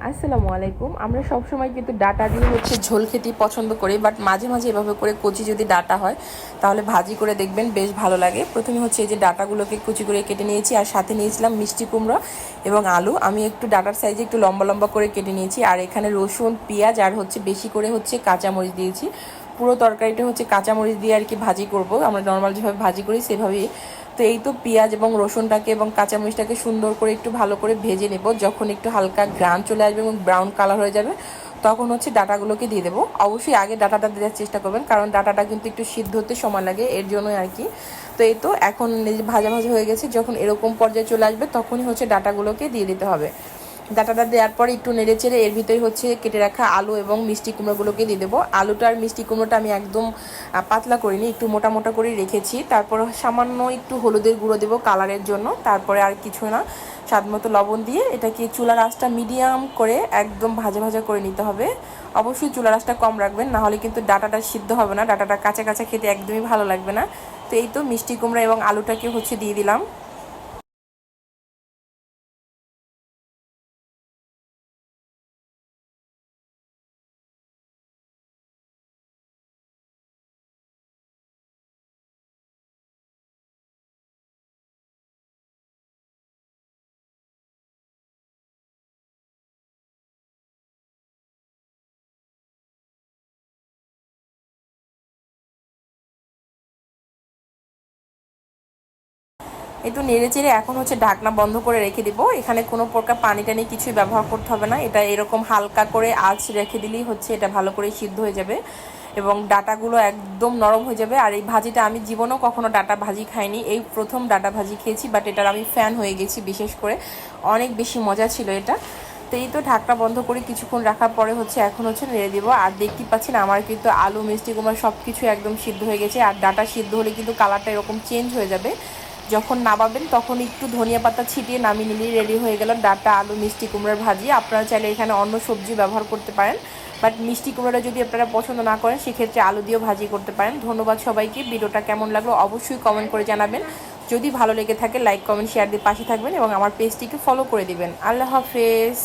আসসালামু আলাইকুম। আমরা সবসময় কিন্তু ডাটা দিয়ে ঝোল খেতে পছন্দ করি, বাট মাঝে মাঝে এভাবে করে কচি যদি ডাটা হয় তাহলে ভাজি করে দেখবেন, বেশ ভালো লাগে। প্রথমে এই যে ডাটাগুলোকে কুচি করে কেটে নিয়েছি, আর সাথে নিয়েছিলাম মিষ্টি কুমড়া এবং আলু। আমি একটু ডাটার সাইজে একটু লম্বা লম্বা করে কেটে নিয়েছি, আর এখানে রসুন, পেঁয়াজ আর বেশি করে কাঁচামরিচ দিয়েছি। পুরো তরকারিটা কাঁচামরিচ দিয়ে আর কি ভাজি করব, আমরা নর্মাল যেভাবে ভাজি করি সেভাবেই। তো এই তো পেঁয়াজ এবং রসুনটাকে এবং কাঁচামরিচটাকে সুন্দর করে একটু ভালো করে ভেজে নেব। যখন একটু হালকা ঘ্রাণ চলে আসবে এবং ব্রাউন কালার হয়ে যাবে, তখন ডাটাগুলোকে দিয়ে দেবো। অবশ্যই আগে ডাটাটা দেওয়ার চেষ্টা করবেন, কারণ ডাটাটা কিন্তু একটু সিদ্ধ হতে সময় লাগে, এর জন্যই আর কি। তো এই তো এখন ভাজা ভাজা হয়ে গেছে, যখন এরকম পর্যায়ে চলে আসবে তখনই ডাটাগুলোকে দিয়ে দিতে হবে। ডাটাটা দেওয়ার পরে একটু নেড়ে চেড়ে এর ভিতরে কেটে রাখা আলু এবং মিষ্টি কুমড়োগুলোকে দিয়ে দেবো। আলুটা আর মিষ্টি কুমড়োটা আমি একদম পাতলা করিনি, একটু মোটা মোটা করে রেখেছি। তারপর সামান্য একটু হলুদের গুঁড়ো দেবো কালারের জন্য, তারপরে আর কিছু না, স্বাদ মতো লবণ দিয়ে এটাকে চুলার আঁচটা মিডিয়াম করে একদম ভাজা ভাজা করে নিতে হবে। অবশ্যই চুলার আঁচটা কম রাখবেন, নাহলে কিন্তু ডাটাটা সিদ্ধ হবে না, ডাটাটা কাঁচা কাঁচা খেতে একদমই ভালো লাগবে না। তো এই তো মিষ্টি কুমড়া এবং আলুটাকে দিয়ে দিলাম। একটু নেড়ে চেড়ে এখন ঢাকনা বন্ধ করে রেখে দিব। এখানে কোনো প্রকার পানি টানি কিছুই ব্যবহার করতে হবে না, এটা এরকম হালকা করে আঁচ রেখে দিলেই এটা ভালো করে সিদ্ধ হয়ে যাবে এবং ডাটাগুলো একদম নরম হয়ে যাবে। আর এই ভাজিটা আমি জীবনেও কখনো ডাটা ভাজি খাইনি, এই প্রথম ডাটা ভাজি খেয়েছি, বাট এটার আমি ফ্যান হয়ে গেছি, বিশেষ করে অনেক বেশি মজা ছিল এটা। তো এই তো ঢাকনা বন্ধ করে কিছুক্ষণ রাখার পরে এখন নেড়ে দিব। আর দেখতেই পাচ্ছেন আমার কিন্তু আলু, মিষ্টি কুমড়া সব কিছু একদম সিদ্ধ হয়ে গেছে। আর ডাটা সিদ্ধ হলে কিন্তু কালারটা এরকম চেঞ্জ হয়ে যাবে। যখন নামাবেন তখন একটু ধনিয়া পাতা ছিটিয়ে নামিয়ে নিলেই রেডি হয়ে গেল ডাটা, আলু, মিষ্টি কুমড়ার ভাজি। আপনারা চাইলে এখানে অন্য সবজি ব্যবহার করতে পারেন, বাট মিষ্টি কুমড়াটা যদি আপনারা পছন্দ না করেন সেক্ষেত্রে আলু দিয়েও ভাজি করতে পারেন। ধন্যবাদ সবাইকে। ভিডিওটা কেমন লাগলো অবশ্যই কমেন্ট করে জানাবেন। যদি ভালো লেগে থাকে লাইক, কমেন্ট, শেয়ার দিয়ে পাশে থাকবেন এবং আমার পেজটিকে ফলো করে দিবেন। আল্লাহ হাফেজ।